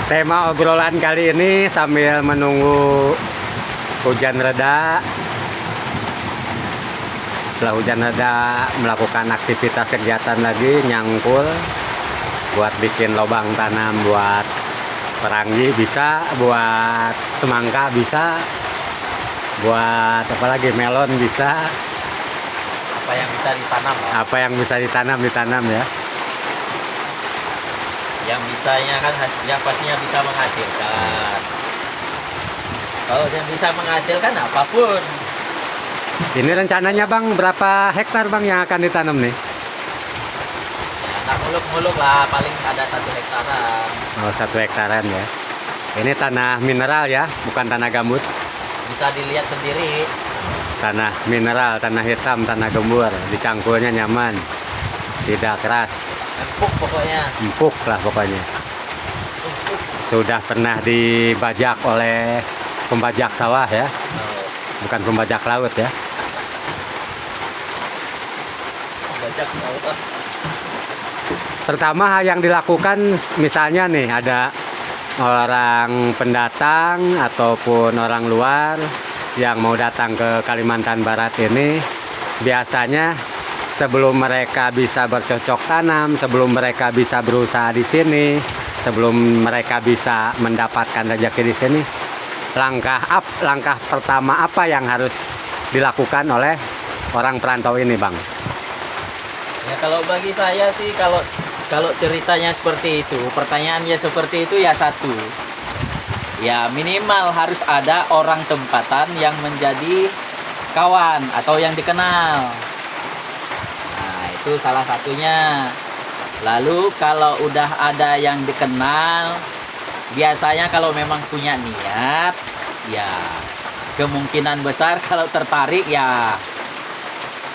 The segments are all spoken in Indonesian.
Tema obrolan kali ini sambil menunggu hujan reda. Setelah hujan reda, melakukan aktivitas kegiatan lagi, nyangkul buat bikin lubang tanam, buat perangi bisa, buat semangka bisa, buat apa lagi, melon bisa. Apa yang bisa ditanam ya? Apa yang bisa ditanam ya. Yang bisanya kan yang pastinya bisa menghasilkan. Kalau yang bisa menghasilkan apapun. Ini rencananya Bang, berapa hektar Bang yang akan ditanam nih? Ya, nggak muluk-muluk lah, paling ada 1 hektaran. Oh, 1 hektaran ya. Ini tanah mineral ya, bukan tanah gambut. Bisa dilihat sendiri. Tanah mineral, tanah hitam, tanah gembur. Dicangkulnya nyaman, tidak keras. Empuk pokoknya. Empuk lah pokoknya. Empuk. Sudah pernah dibajak oleh pembajak sawah ya, bukan pembajak laut ya. Bajak laut. Pertama yang dilakukan misalnya nih ada orang pendatang ataupun orang luar yang mau datang ke Kalimantan Barat ini, biasanya sebelum mereka bisa bercocok tanam, sebelum mereka bisa berusaha di sini, sebelum mereka bisa mendapatkan rezeki di sini, langkah pertama apa yang harus dilakukan oleh orang perantau ini, Bang? Ya kalau bagi saya sih, kalau ceritanya seperti itu, pertanyaannya seperti itu, ya satu, ya minimal harus ada orang tempatan yang menjadi kawan atau yang dikenal. Nah, itu salah satunya. Lalu kalau udah ada yang dikenal, biasanya kalau memang punya niat, ya kemungkinan besar kalau tertarik ya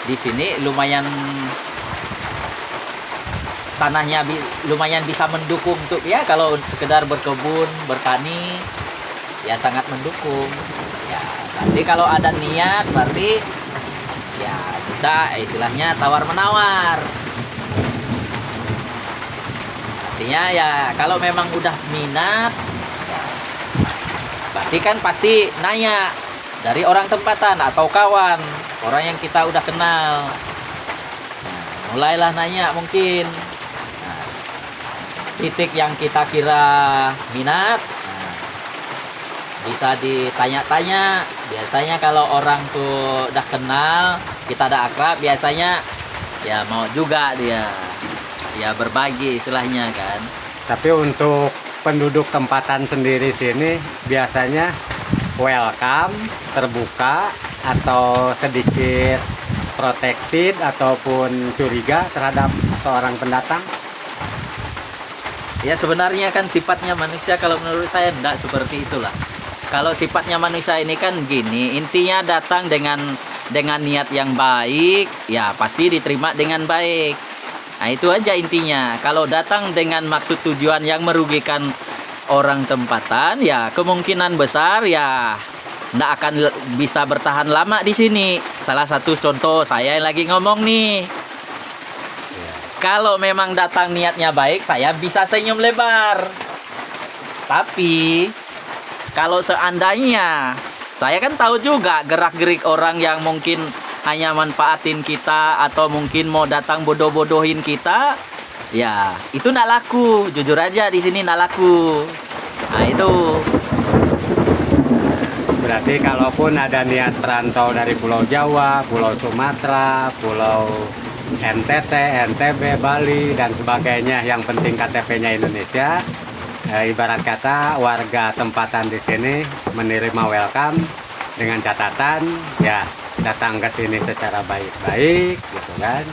di sini lumayan tanahnya lumayan bisa mendukung untuk ya kalau sekedar berkebun, bertani ya sangat mendukung. Ya, nanti kalau ada niat berarti ya bisa istilahnya tawar-menawar. Artinya ya kalau memang udah minat ya, berarti kan pasti nanya dari orang tempatan atau kawan, orang yang kita udah kenal. Nah, mulailah nanya mungkin. Nah, titik yang kita kira minat, nah, bisa ditanya-tanya. Biasanya kalau orang tuh udah kenal, kita ada akrab, biasanya ya mau juga dia ya berbagi istilahnya kan. Tapi untuk penduduk tempatan sendiri sini biasanya welcome, terbuka, atau sedikit protected ataupun curiga terhadap seorang pendatang. Ya sebenarnya kan sifatnya manusia kalau menurut saya enggak seperti itulah. Kalau sifatnya manusia ini kan gini, intinya datang dengan niat yang baik, ya pasti diterima dengan baik. Nah itu aja intinya. Kalau datang dengan maksud tujuan yang merugikan orang tempatan, ya kemungkinan besar ya nggak akan bisa bertahan lama di sini. Salah satu contoh saya yang lagi ngomong nih. Kalau memang datang niatnya baik, saya bisa senyum lebar. Tapi kalau seandainya saya kan tahu juga gerak-gerik orang yang mungkin hanya manfaatin kita atau mungkin mau datang bodoh-bodohin kita, ya itu nggak laku. Jujur aja di sini nggak laku. Nah itu. Berarti kalaupun ada niat perantau dari Pulau Jawa, Pulau Sumatera, Pulau NTT, NTB, Bali, dan sebagainya, yang penting KTP-nya Indonesia, ibarat kata warga tempatan di sini menerima welcome dengan catatan ya datang ke sini secara baik-baik gitu kan,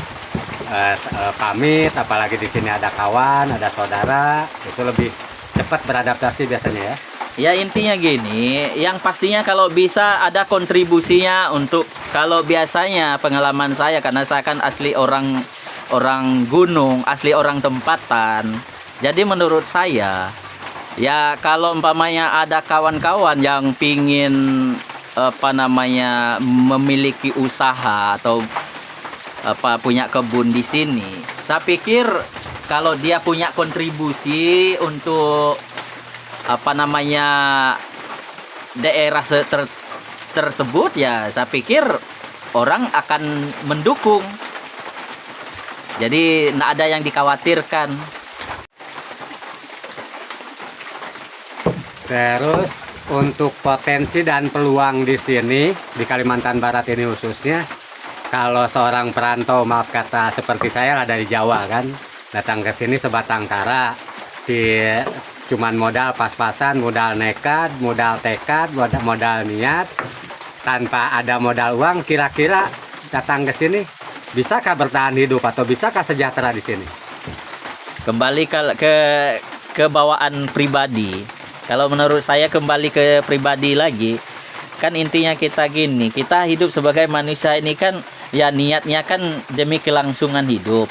pamit, apalagi di sini ada kawan, ada saudara, itu lebih cepat beradaptasi biasanya ya. Ya intinya gini, yang pastinya kalau bisa ada kontribusinya untuk, kalau biasanya pengalaman saya karena saya kan asli orang gunung, asli orang tempatan. Jadi menurut saya ya kalau umpamanya ada kawan-kawan yang pingin memiliki usaha atau punya kebun di sini, saya pikir kalau dia punya kontribusi untuk apa namanya daerah tersebut, ya saya pikir orang akan mendukung. Jadi tidak ada yang dikhawatirkan. Terus untuk potensi dan peluang di sini, di Kalimantan Barat ini khususnya, kalau seorang perantau, maaf kata seperti saya lah dari Jawa kan, datang ke sini sebatang kara, cuman modal pas-pasan, modal nekat, modal tekad, modal niat, tanpa ada modal uang, kira-kira datang ke sini bisakah bertahan hidup atau bisakah sejahtera di sini? Kembali ke bawaan pribadi. Kalau menurut saya kembali ke pribadi lagi, kan intinya kita gini, kita hidup sebagai manusia ini kan ya niatnya kan demi kelangsungan hidup.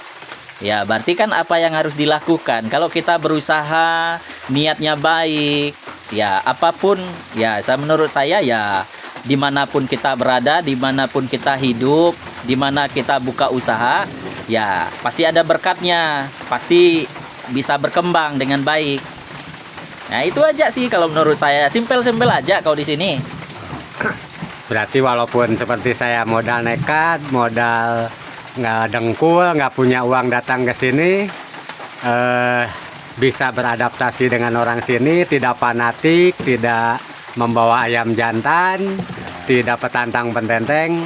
Ya berarti kan apa yang harus dilakukan, kalau kita berusaha niatnya baik, ya apapun, ya menurut saya ya dimanapun kita berada, dimanapun kita hidup, dimana kita buka usaha, ya pasti ada berkatnya, pasti bisa berkembang dengan baik. Nah itu aja sih kalau menurut saya, simpel-simpel aja kalau di sini. Berarti walaupun seperti saya modal nekat, modal nggak dengkul, nggak punya uang datang ke sini, bisa beradaptasi dengan orang sini, tidak fanatik, tidak membawa ayam jantan, tidak petantang pententeng,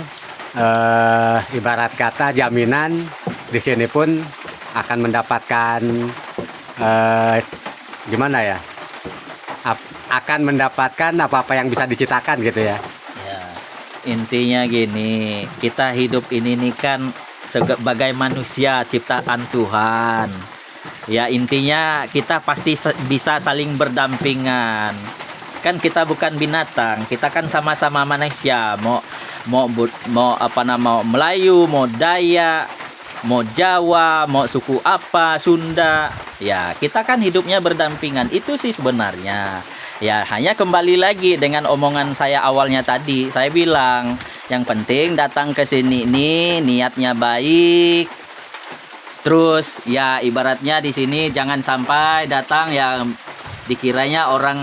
ibarat kata jaminan di sini pun akan mendapatkan gimana ya? Akan mendapatkan apa-apa yang bisa diciptakan gitu ya. Ya, intinya gini, kita hidup ini nih kan sebagai manusia ciptaan Tuhan. Ya intinya kita pasti bisa saling berdampingan. Kan kita bukan binatang, kita kan sama-sama manusia. Mau Melayu, mau Dayak, mau Jawa, mau suku apa, Sunda, ya kita kan hidupnya berdampingan. Itu sih sebenarnya. Ya hanya kembali lagi dengan omongan saya awalnya tadi, saya bilang yang penting datang ke sini nih niatnya baik. Terus ya ibaratnya di sini jangan sampai datang yang dikiranya orang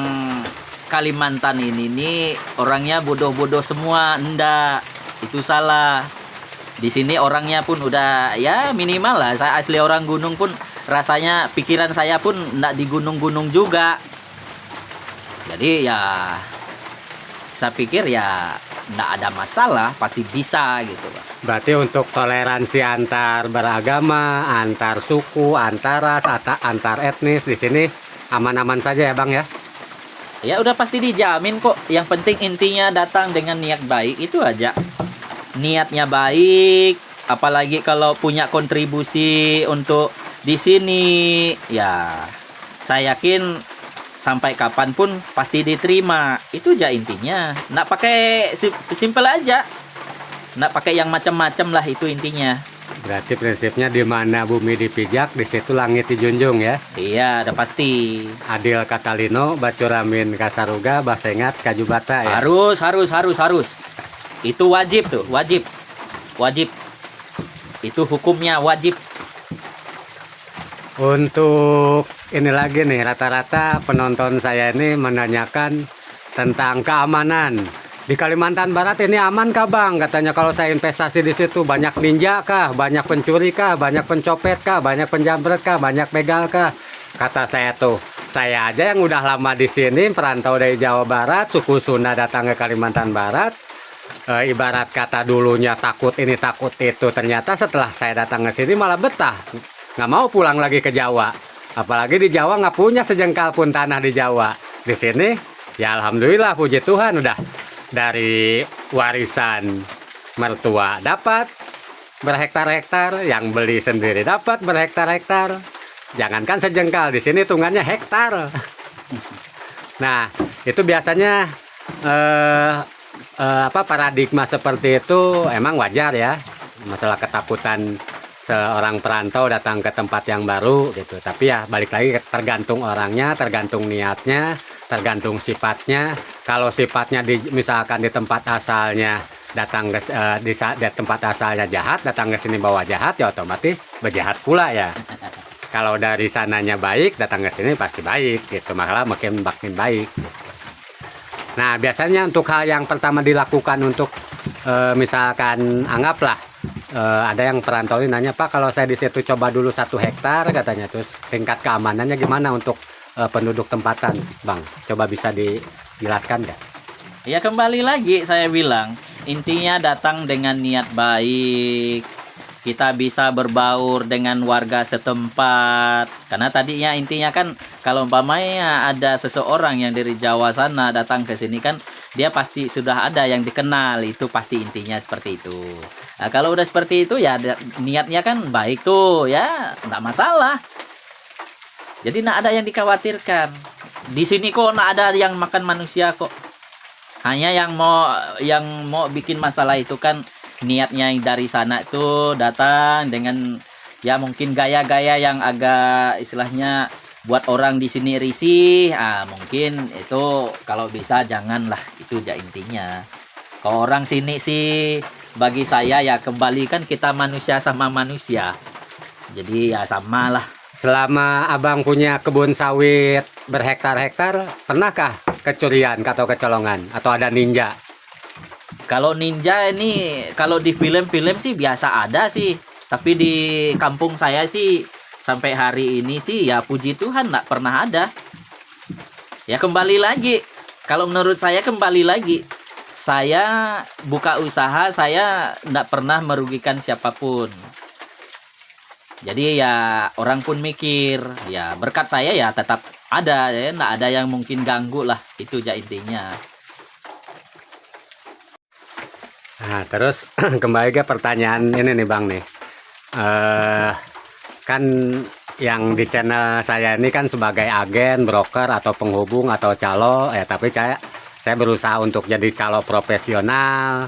Kalimantan ini nih orangnya bodoh-bodoh semua. Enggak, itu salah. Di sini orangnya pun udah ya minimal lah. Saya asli orang gunung pun rasanya pikiran saya pun enggak di gunung-gunung juga. Jadi ya saya pikir ya enggak ada masalah, pasti bisa gitu Pak. Berarti untuk toleransi antar beragama, antar suku, antar ras, antar etnis di sini aman-aman saja ya Bang ya? Ya udah pasti dijamin kok. Yang penting intinya datang dengan niat baik, itu aja. Niatnya baik, apalagi kalau punya kontribusi untuk di sini, ya saya yakin sampai kapanpun pasti diterima. Itu aja intinya. Nggak pakai simple aja. Nggak pakai yang macam-macam lah, itu intinya. Berarti prinsipnya di mana bumi dipijak, di situ langit dijunjung ya. Iya, udah pasti. Adil Katalino, Bacuramin Kasaruga, Basengat Kajubata ya. Harus. Itu wajib tuh, wajib. Itu hukumnya wajib. Untuk ini lagi nih, rata-rata penonton saya ini menanyakan tentang keamanan. Di Kalimantan Barat ini aman kah Bang? Katanya kalau saya investasi di situ banyak ninja kah, banyak pencuri kah, banyak pencopet kah, banyak penjamret kah, banyak begal kah? Kata saya tuh, saya aja yang udah lama di sini, perantau dari Jawa Barat, suku Sunda datang ke Kalimantan Barat. Ibarat kata dulunya takut ini takut itu, ternyata setelah saya datang ke sini malah betah, nggak mau pulang lagi ke Jawa. Apalagi di Jawa nggak punya sejengkal pun tanah di Jawa. Di sini ya alhamdulillah puji Tuhan udah dari warisan mertua dapat berhektar-hektar, yang beli sendiri dapat berhektar-hektar. Jangankan sejengkal, di sini hitungannya hektar. Nah itu biasanya paradigma seperti itu emang wajar ya, masalah ketakutan seorang perantau datang ke tempat yang baru gitu. Tapi ya balik lagi tergantung orangnya, tergantung niatnya, tergantung sifatnya. Kalau sifatnya misalkan di tempat asalnya datang ke di tempat asalnya jahat, datang ke sini bawa jahat, ya otomatis berjahat pula ya. kalau dari sananya baik, datang ke sini pasti baik gitu, malah makin baik. Nah, biasanya untuk hal yang pertama dilakukan untuk misalkan anggaplah ada yang perantau ini nanya, Pak, kalau saya di situ coba dulu 1 hektar katanya, terus tingkat keamanannya gimana untuk penduduk tempatan, Bang? Coba bisa dijelaskan nggak? Ya kembali lagi saya bilang, intinya datang dengan niat baik. Kita bisa berbaur dengan warga setempat. Karena tadinya intinya kan kalau umpamanya ada seseorang yang dari Jawa sana datang ke sini kan dia pasti sudah ada yang dikenal, itu pasti intinya seperti itu. Nah, kalau udah seperti itu ya niatnya kan baik tuh ya, enggak masalah. Jadi enggak ada yang dikhawatirkan. Di sini kok enggak ada yang makan manusia kok. Hanya yang mau bikin masalah itu kan niatnya yang dari sana itu datang dengan ya mungkin gaya-gaya yang agak istilahnya buat orang di sini risih. Mungkin itu kalau bisa janganlah, itu aja intinya. Kalau orang sini sih bagi saya ya kembalikan kita manusia sama manusia. Jadi ya samalah. Selama Abang punya kebun sawit berhektar-hektar, pernahkah kecurian atau kecolongan atau ada ninja? Kalau ninja ini kalau di film-film sih biasa ada sih. Tapi di kampung saya sih sampai hari ini sih ya puji Tuhan nggak pernah ada. Ya kembali lagi. Kalau menurut saya kembali lagi. Saya buka usaha, saya nggak pernah merugikan siapapun. Jadi ya orang pun mikir, ya berkat saya ya tetap ada, ya nggak ada yang mungkin ganggu lah. Itu aja intinya. Nah, terus kembali ke pertanyaan ini nih Bang nih. Kan yang di channel saya ini kan sebagai agen, broker atau penghubung atau calo, tapi saya berusaha untuk jadi calo profesional,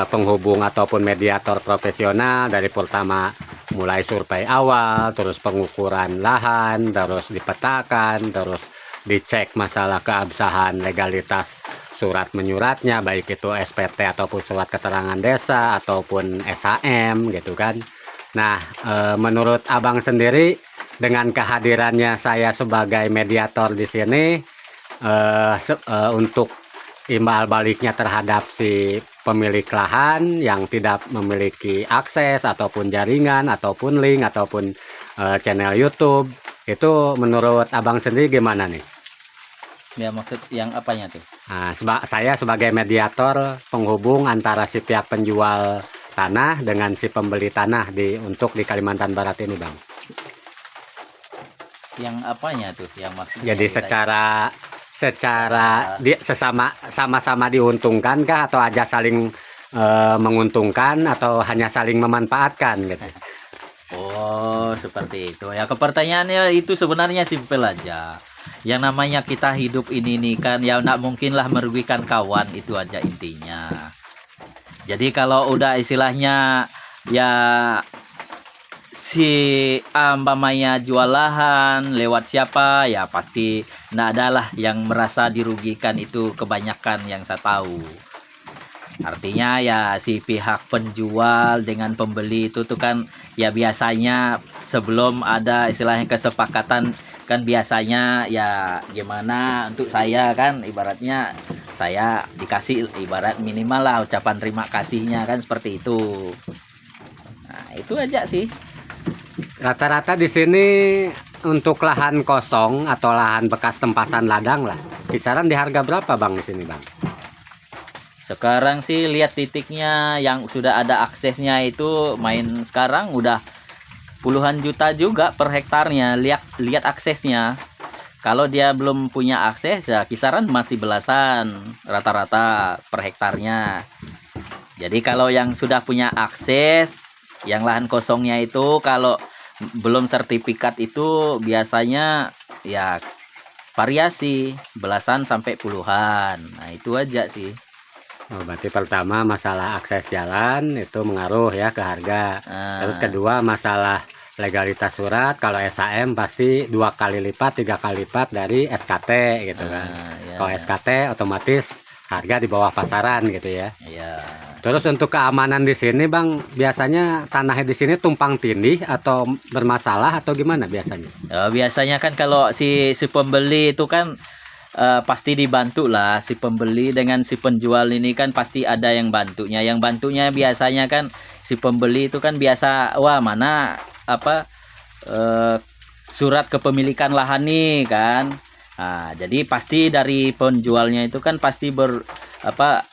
penghubung ataupun mediator profesional dari pertama mulai survei awal, terus pengukuran lahan, terus dipetakan, terus dicek masalah keabsahan legalitas surat menyuratnya, baik itu SPT ataupun surat keterangan desa ataupun SHM gitu kan. Nah, menurut Abang sendiri dengan kehadirannya saya sebagai mediator di sini, untuk imbal baliknya terhadap si pemilik lahan yang tidak memiliki akses ataupun jaringan ataupun link ataupun channel YouTube, itu menurut Abang sendiri gimana nih? Ya maksud yang apanya tuh? Nah, saya sebagai mediator penghubung antara si pihak penjual tanah dengan si pembeli tanah untuk di Kalimantan Barat ini, Bang. Yang apanya tuh? Yang maksudnya? Jadi sama-sama diuntungkan kah atau aja saling menguntungkan atau hanya saling memanfaatkan gitu? Oh, seperti itu. Ya, pertanyaannya itu sebenarnya simpel aja. Yang namanya kita hidup ini nih kan ya nggak mungkin lah merugikan kawan, itu aja intinya. Jadi kalau udah istilahnya ya si umpamanya jual lahan lewat siapa ya pasti nggak ada lah yang merasa dirugikan, itu kebanyakan yang saya tahu. Artinya ya si pihak penjual dengan pembeli itu tuh kan ya biasanya sebelum ada istilahnya kesepakatan kan biasanya ya gimana untuk saya kan ibaratnya saya dikasih ibarat minimal lah ucapan terima kasihnya kan seperti itu. Nah, itu aja sih. Rata-rata di sini untuk lahan kosong atau lahan bekas tempasan ladang lah, kisaran di harga berapa Bang di sini, Bang? Sekarang sih lihat titiknya yang sudah ada aksesnya itu main sekarang udah puluhan juta juga per hektarnya. Lihat aksesnya. Kalau dia belum punya akses ya kisaran masih belasan rata-rata per hektarnya. Jadi kalau yang sudah punya akses, yang lahan kosongnya itu kalau belum sertifikat itu biasanya ya variasi belasan sampai puluhan. Nah, itu aja sih. Oh, berarti pertama masalah akses jalan itu mengaruh ya ke harga. Terus kedua masalah legalitas surat, kalau SHM pasti 2 kali lipat 3 kali lipat dari SKT gitu kan. Ya, Kalau SKT otomatis harga di bawah pasaran gitu ya. Ya. Terus untuk keamanan di sini Bang, biasanya tanahnya di sini tumpang tindih atau bermasalah atau gimana biasanya? Biasanya kan kalau si pembeli itu kan pasti dibantu lah, si pembeli dengan si penjual ini kan pasti ada yang bantunya. Yang bantunya biasanya kan si pembeli itu kan biasa, wah mana apa eh, surat kepemilikan lahan nih kan. Nah, jadi pasti dari penjualnya itu kan pasti apa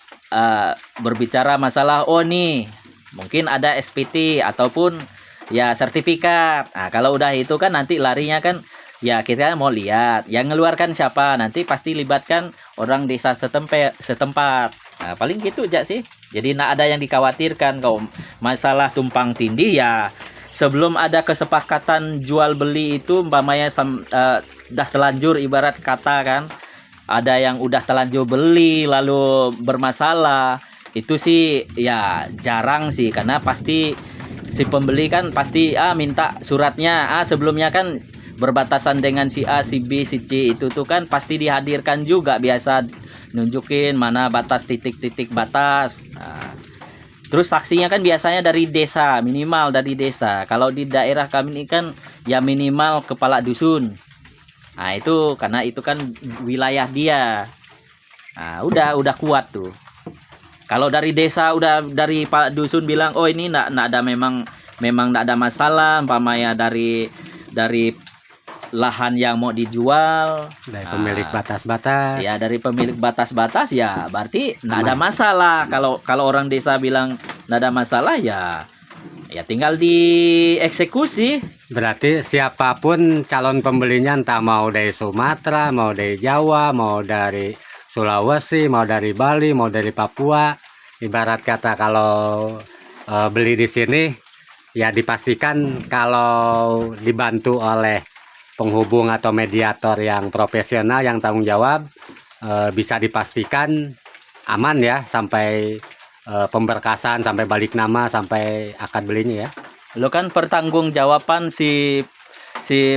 berbicara masalah, oh nih mungkin ada SPT ataupun ya sertifikat. Nah, kalau udah itu kan nanti larinya kan ya kita mau lihat yang ngeluarkan siapa, nanti pasti libatkan orang desa setempat. Nah, paling gitu aja sih. Jadi nggak ada yang dikhawatirkan. Kalau masalah tumpang tindih ya sebelum ada kesepakatan jual beli itu umpamanya dah telanjur, ibarat kata kan ada yang udah telanjur beli lalu bermasalah, itu sih ya jarang sih, karena pasti si pembeli kan pasti minta suratnya, sebelumnya kan berbatasan dengan si A, si B, si C itu tuh kan pasti dihadirkan juga, biasa nunjukin mana batas, titik-titik batas. Nah, terus saksinya kan biasanya dari desa, minimal dari desa. Kalau di daerah kami ini kan ya minimal kepala dusun. Nah, itu karena itu kan wilayah dia. Nah, udah kuat tuh. Kalau dari desa udah dari Pak Dusun bilang, oh ini enggak ada, memang enggak ada masalah, umpamanya dari lahan yang mau dijual, Dari pemilik batas-batas. ya dari pemilik batas-batas ya berarti enggak ada masalah. Kalau orang desa bilang enggak ada masalah ya tinggal dieksekusi. Berarti siapapun calon pembelinya, entah mau dari Sumatera, mau dari Jawa, mau dari Sulawesi, mau dari Bali, mau dari Papua, ibarat kata kalau beli di sini ya dipastikan kalau dibantu oleh penghubung atau mediator yang profesional yang tanggung jawab, bisa dipastikan aman ya sampai pemberkasan, sampai balik nama, sampai akad belinya ya. Lo kan pertanggungjawaban si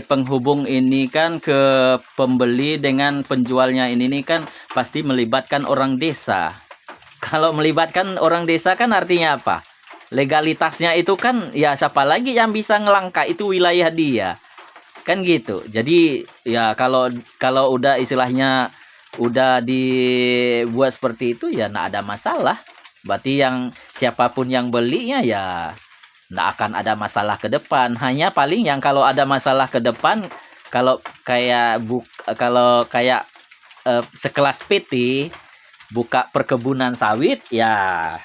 penghubung ini kan ke pembeli dengan penjualnya ini kan pasti melibatkan orang desa. Kalau melibatkan orang desa kan artinya apa? Legalitasnya itu kan ya siapa lagi yang bisa ngelangkah, itu wilayah dia. Kan gitu. Jadi ya kalau udah istilahnya udah dibuat seperti itu ya nggak ada masalah. Berarti yang siapapun yang belinya ya nggak akan ada masalah ke depan. Hanya paling yang kalau ada masalah ke depan, kalau kayak sekelas PT buka perkebunan sawit ya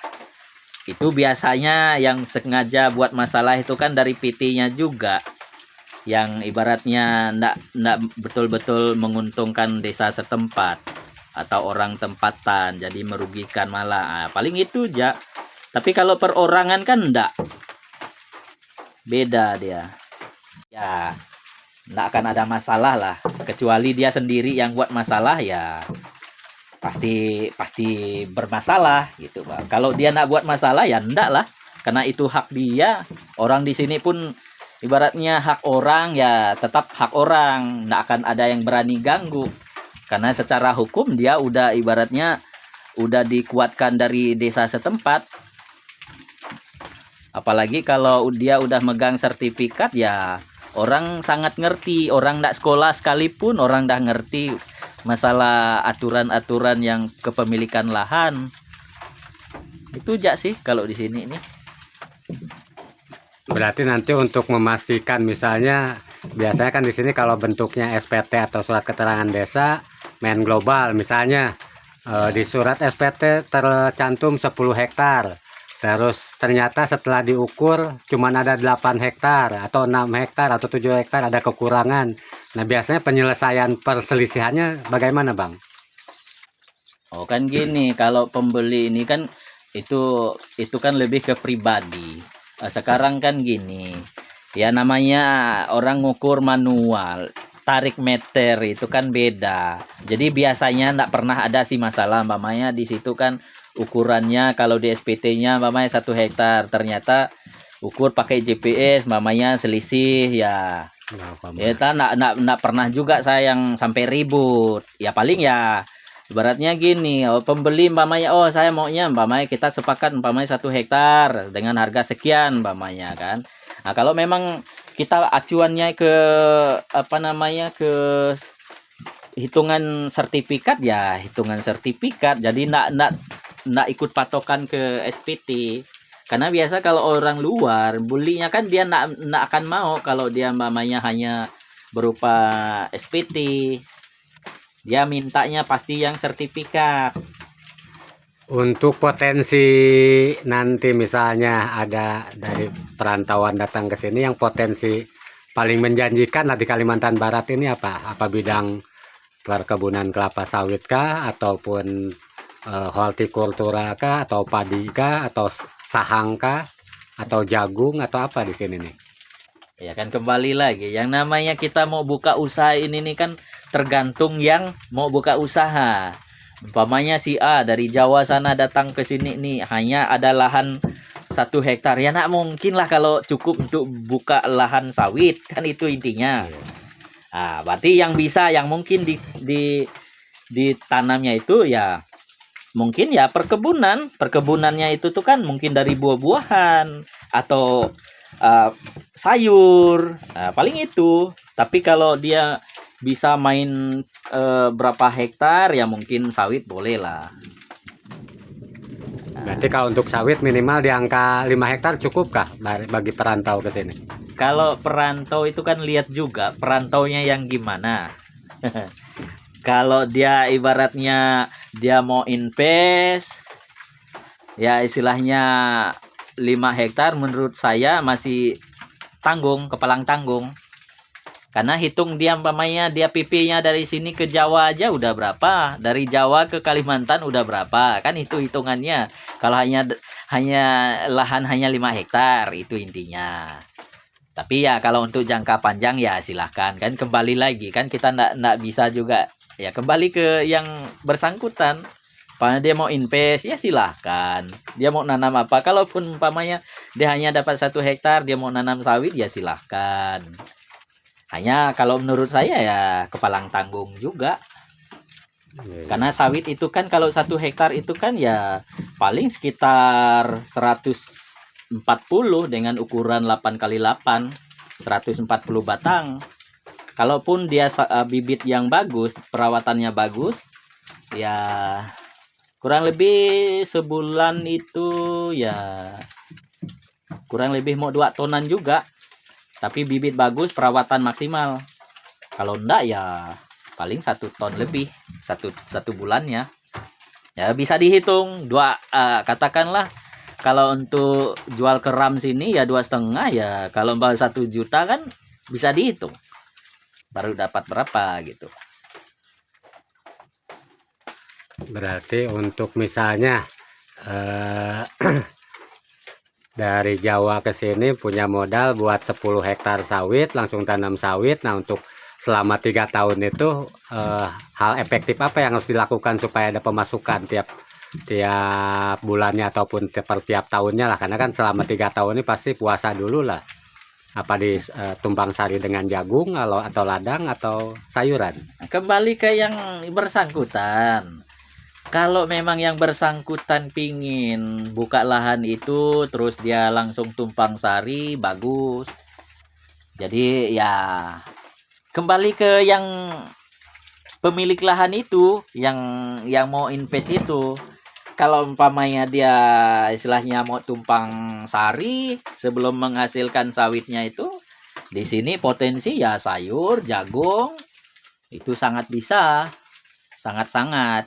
itu biasanya yang sengaja buat masalah itu kan dari PT-nya juga, yang ibaratnya ndak betul-betul menguntungkan desa setempat atau orang tempatan, jadi merugikan malah. Paling itu aja. Tapi kalau perorangan kan ndak, beda dia ya, nggak akan ada masalah lah, kecuali dia sendiri yang buat masalah ya pasti bermasalah gitu Bang. Kalau dia nggak buat masalah ya ndak lah, karena itu hak dia. Orang di sini pun ibaratnya hak orang ya tetap hak orang, nggak akan ada yang berani ganggu, karena secara hukum dia udah ibaratnya udah dikuatkan dari desa setempat. Apalagi kalau dia udah megang sertifikat ya orang sangat ngerti. Orang nggak sekolah sekalipun orang dah ngerti masalah aturan-aturan yang kepemilikan lahan. Itu aja sih kalau di sini ini. Berarti nanti untuk memastikan, misalnya biasanya kan di sini kalau bentuknya SPT atau surat keterangan desa main global, misalnya di surat SPT tercantum 10 hektar. Terus ternyata setelah diukur cuman ada 8 hektar atau 6 hektar atau 7 hektar, ada kekurangan. Nah, biasanya penyelesaian perselisihannya bagaimana, Bang? Oh kan gini, kalau pembeli ini kan itu kan lebih ke pribadi. Sekarang kan gini, ya namanya orang ngukur manual, tarik meter itu kan beda. Jadi biasanya enggak pernah ada sih masalah, mamanya di situ kan ukurannya kalau di SPT-nya mamanya 1 hektar, ternyata ukur pakai GPS mamanya selisih ya. Ya enggak pernah juga saya yang sampai ribut. Ya paling ya Ibaratnya gini, pembeli umpamanya, oh saya maunya umpamanya kita sepakat umpamanya 1 hektar dengan harga sekian umpamanya kan. Nah, kalau memang kita acuannya ke apa namanya ke hitungan sertifikat ya hitungan sertifikat. Jadi nak ikut patokan ke SPT. Karena biasa kalau orang luar belinya kan dia nak akan mau kalau dia umpamanya hanya berupa SPT. Dia mintanya pasti yang sertifikat. Untuk potensi nanti misalnya ada dari perantauan datang ke sini, yang potensi paling menjanjikan lah di Kalimantan Barat ini apa? Apa bidang perkebunan kelapa sawit kah, ataupun hortikultura kah, atau padi kah, atau sahang kah, atau jagung, atau apa di sini nih? Ya kan kembali lagi, yang namanya kita mau buka usaha ini nih kan tergantung yang mau buka usaha. Umpamanya si A dari Jawa sana datang ke sini nih, hanya ada lahan 1 hektar. Ya nak mungkin lah kalau cukup untuk buka lahan sawit, kan itu intinya. Nah, berarti yang bisa, yang mungkin ditanamnya itu ya mungkin ya perkebunan. Perkebunannya itu tuh kan mungkin dari buah-buahan atau sayur, nah, paling itu. Tapi kalau dia bisa main berapa hektar ya mungkin sawit boleh lah. Berarti kalau untuk sawit minimal di angka 5 hektar cukup kah bagi perantau ke sini? Kalau perantau itu kan lihat juga perantaunya yang gimana. Kalau dia ibaratnya dia mau invest ya istilahnya 5 hektar menurut saya masih tanggung, kepalang tanggung. Karena hitung dia umpamanya dia PP-nya dari sini ke Jawa aja udah berapa, dari Jawa ke Kalimantan udah berapa, kan itu hitungannya. Kalau hanya lahan hanya 5 hektar itu intinya. Tapi ya kalau untuk jangka panjang ya silahkan, kan kembali lagi kan kita ndak bisa juga ya kembali ke yang bersangkutan. Kalau dia mau invest ya silahkan. Dia mau nanam apa, kalaupun umpamanya dia hanya dapat 1 hektar, dia mau nanam sawit ya silahkan. Hanya kalau menurut saya ya kepalang tanggung juga. Karena sawit itu kan kalau 1 hektar itu kan ya paling sekitar 140 dengan ukuran 8x8, 140 batang. Kalaupun dia bibit yang bagus, perawatannya bagus, ya kurang lebih sebulan itu ya kurang lebih mau 2 tonan juga. Tapi bibit bagus, perawatan maksimal. Kalau enggak ya paling 1 ton lebih satu bulannya. Ya bisa dihitung katakanlah kalau untuk jual ke RAM sini ya 2,5 ya kalau 1 juta kan bisa dihitung baru dapat berapa gitu. Berarti untuk misalnya dari Jawa ke sini punya modal buat 10 hektar sawit, langsung tanam sawit. Nah, untuk selama 3 tahun itu hal efektif apa yang harus dilakukan supaya ada pemasukan tiap bulannya ataupun per tiap tahunnya lah, karena kan selama 3 tahun ini pasti puasa dulu lah. Apa di tumpang sari dengan jagung atau ladang atau sayuran? Kembali ke yang bersangkutan. Kalau memang yang bersangkutan pingin buka lahan itu terus dia langsung tumpang sari, bagus. Jadi ya kembali ke yang pemilik lahan itu, yang mau invest itu. Kalau umpamanya dia istilahnya mau tumpang sari sebelum menghasilkan sawitnya itu, di sini potensi ya sayur, jagung itu sangat bisa, sangat-sangat.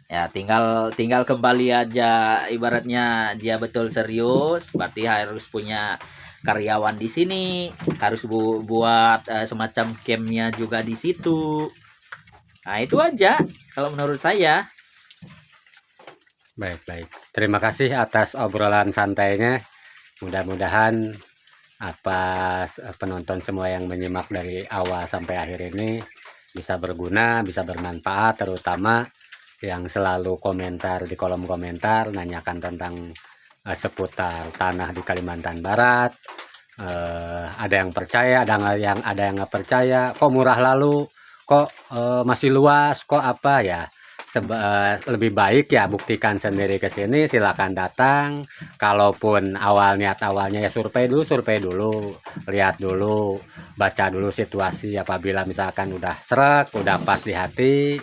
Ya tinggal kembali aja, ibaratnya dia betul serius berarti harus punya karyawan di sini, harus buat semacam campnya juga di situ. Nah itu aja kalau menurut saya. Baik. Terima kasih atas obrolan santainya. Mudah-mudahan penonton semua yang menyimak dari awal sampai akhir ini bisa berguna, bisa bermanfaat, terutama yang selalu komentar di kolom komentar nanyakan tentang seputar tanah di Kalimantan Barat. Ada yang percaya, ada yang nggak percaya. Kok murah lalu, kok masih luas, kok apa ya? lebih baik ya buktikan sendiri ke sini, silakan datang. Kalaupun niat awalnya ya survei dulu, lihat dulu, baca dulu situasi. Apabila misalkan udah srek, udah pas di hati,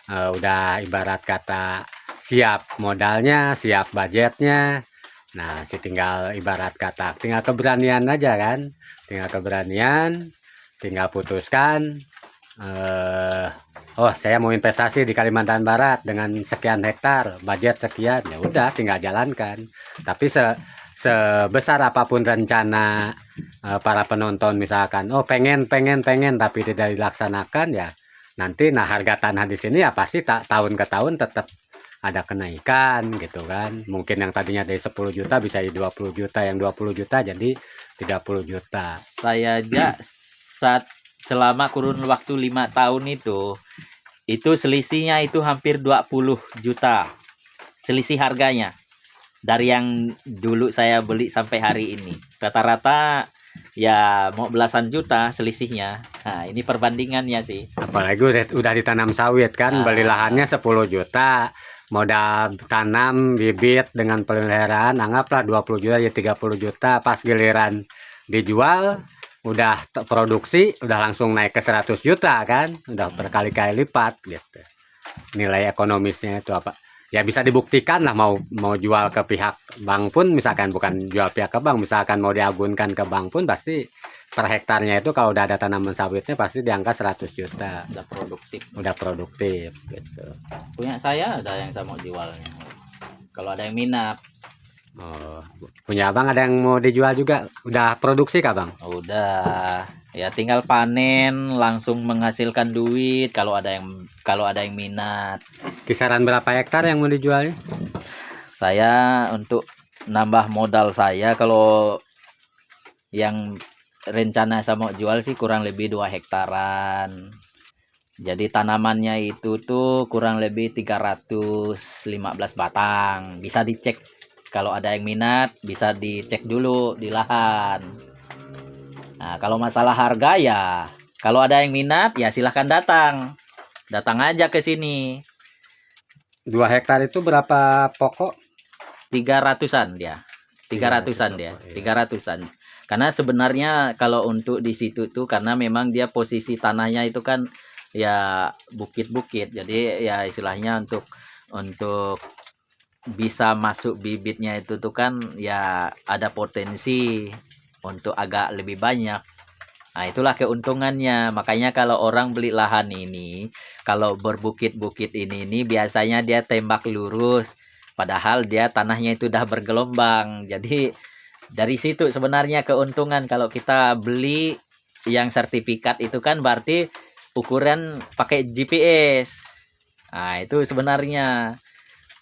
udah ibarat kata siap modalnya, siap budgetnya. Nah, tinggal ibarat kata tinggal keberanian aja kan, tinggal keberanian, tinggal putuskan. Oh, saya mau investasi di Kalimantan Barat dengan sekian hektar, budget sekian, ya udah tinggal jalankan. Tapi sebesar apapun rencana para penonton misalkan, oh pengen tapi tidak dilaksanakan ya, nanti harga tanah di sini ya pasti tahun ke tahun tetap ada kenaikan gitu kan. Mungkin yang tadinya dari 10 juta bisa jadi 20 juta, yang 20 juta jadi 30 juta. Saya aja selama kurun waktu 5 tahun itu selisihnya itu hampir 20 juta. Selisih harganya. Dari yang dulu saya beli sampai hari ini. Rata-rata ya mau belasan juta selisihnya. Nah, ini perbandingannya sih. Apalagi udah ditanam sawit kan, beli lahannya 10 juta. Modal tanam bibit dengan peliharaan anggaplah 20 juta ya 30 juta, pas giliran dijual udah produksi udah langsung naik ke 100 juta kan, udah berkali-kali lipat gitu. Nilai ekonomisnya itu apa ya, bisa dibuktikan lah. Mau jual ke pihak bank pun, misalkan bukan jual pihak ke bank, misalkan mau diagunkan ke bank pun pasti per hektarnya itu kalau udah ada tanaman sawitnya pasti di angka 100 juta. Udah produktif gitu. Punya saya ada yang saya mau jualnya. Kalau ada yang minat. Oh, punya abang ada yang mau dijual juga? Udah produksi kah bang? Udah. Ya tinggal panen langsung menghasilkan duit kalau ada yang minat. Kisaran berapa hektar yang mau dijualnya? Saya untuk nambah modal saya kalau yang rencana saya mau jual sih kurang lebih 2 hektaran. Jadi tanamannya itu tuh kurang lebih 315 batang. Bisa dicek kalau ada yang minat, bisa dicek dulu di lahan. Nah, kalau masalah harga ya, kalau ada yang minat ya silahkan datang. Datang aja ke sini. 2 hektar itu berapa pokok? 300-an dia. 300-an dia. 300-an. Karena sebenarnya kalau untuk di situ tuh karena memang dia posisi tanahnya itu kan ya bukit-bukit. Jadi ya istilahnya untuk bisa masuk bibitnya itu tuh kan ya ada potensi untuk agak lebih banyak. Nah, itulah keuntungannya. Makanya kalau orang beli lahan ini, kalau berbukit-bukit ini biasanya dia tembak lurus. Padahal dia tanahnya itu udah bergelombang. Jadi dari situ sebenarnya keuntungan kalau kita beli yang sertifikat itu kan berarti ukuran pakai GPS. Nah, itu sebenarnya.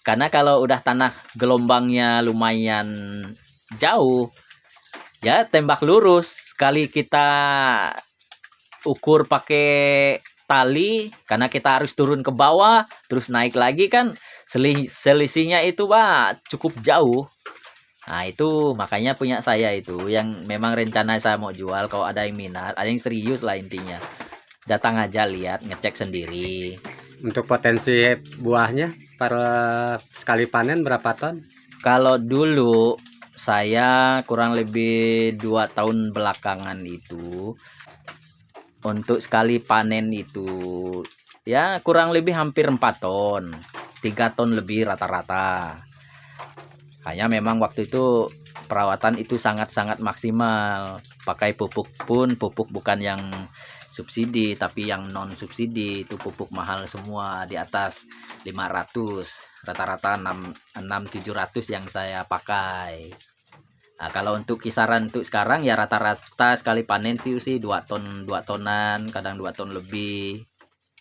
Karena kalau udah tanah gelombangnya lumayan jauh, ya tembak lurus. Sekali kita ukur pakai tali, karena kita harus turun ke bawah, terus naik lagi kan, selisihnya itu cukup jauh. Nah, itu makanya punya saya itu yang memang rencana saya mau jual. Kalau ada yang minat, ada yang serius lah intinya, datang aja lihat, ngecek sendiri. Untuk potensi buahnya per sekali panen berapa ton? Kalau dulu saya kurang lebih 2 tahun belakangan itu untuk sekali panen itu ya kurang lebih hampir 4 ton, 3 ton lebih rata-rata. Hanya memang waktu itu perawatan itu sangat-sangat maksimal. Pakai pupuk pun pupuk bukan yang subsidi tapi yang non subsidi, itu pupuk mahal semua di atas 500, rata-rata 6-700 yang saya pakai. Nah, kalau untuk kisaran untuk sekarang ya rata-rata sekali panen itu sih 2 tonan, kadang 2 ton lebih.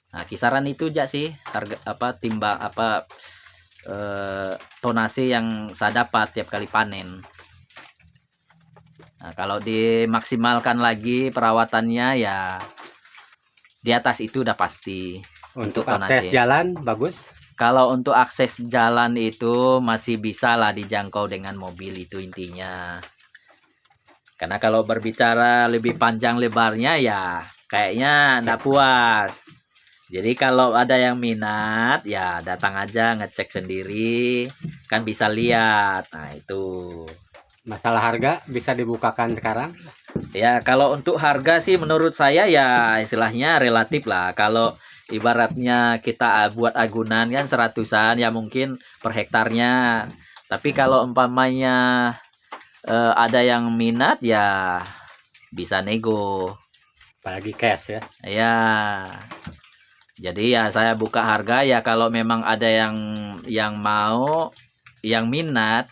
Nah, kisaran itu aja sih target tonase yang saya dapat tiap kali panen. Nah, kalau dimaksimalkan lagi perawatannya ya di atas itu udah pasti. Untuk akses jalan bagus? Kalau untuk akses jalan itu masih bisa lah dijangkau dengan mobil, itu intinya. Karena kalau berbicara lebih panjang lebarnya ya kayaknya enggak puas. Jadi kalau ada yang minat ya datang aja ngecek sendiri, kan bisa lihat. Nah, itu. Masalah harga bisa dibukakan sekarang. Ya, kalau untuk harga sih menurut saya ya istilahnya relatif lah. Kalau ibaratnya kita buat agunan kan seratusan ya mungkin per hektarnya. Tapi kalau umpamanya ada yang minat ya bisa nego. Apalagi cash ya. Ya. Jadi ya saya buka harga ya kalau memang ada yang mau, yang minat,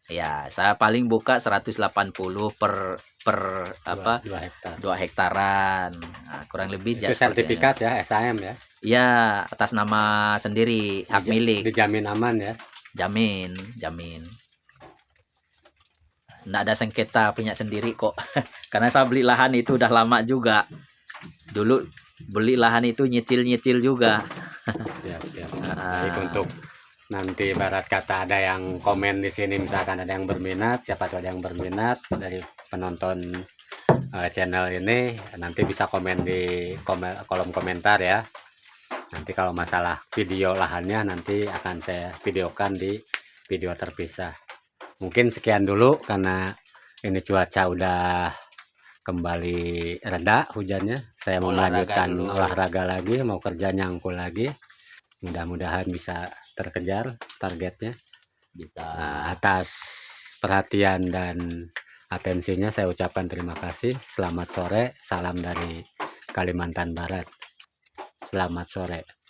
ya saya paling buka 180 per apa 2 hektar. 2 hektaran. Nah, kurang lebih Itu seperti sertifikat ya, SAM ya. ya atas nama sendiri, hak milik, Dijamin aman ya. jamin. Nggak ada sengketa, punya sendiri kok. Karena saya beli lahan itu udah lama juga. Dulu beli lahan itu nyicil juga. Siap. Baik, untuk nanti barat kata ada yang komen di sini, misalkan ada yang berminat, siapa tahu ada yang berminat dari penonton channel ini, nanti bisa komen di kolom komentar ya. Nanti kalau masalah video lahannya nanti akan saya videokan di video terpisah. Mungkin sekian dulu karena ini cuaca udah kembali reda hujannya. Saya mau melanjutkan olahraga lagi, mau kerja nyangkul lagi. Mudah-mudahan bisa terkejar targetnya. Bisa. Nah, atas perhatian dan atensinya saya ucapkan terima kasih. Selamat sore, salam dari Kalimantan Barat. Selamat sore.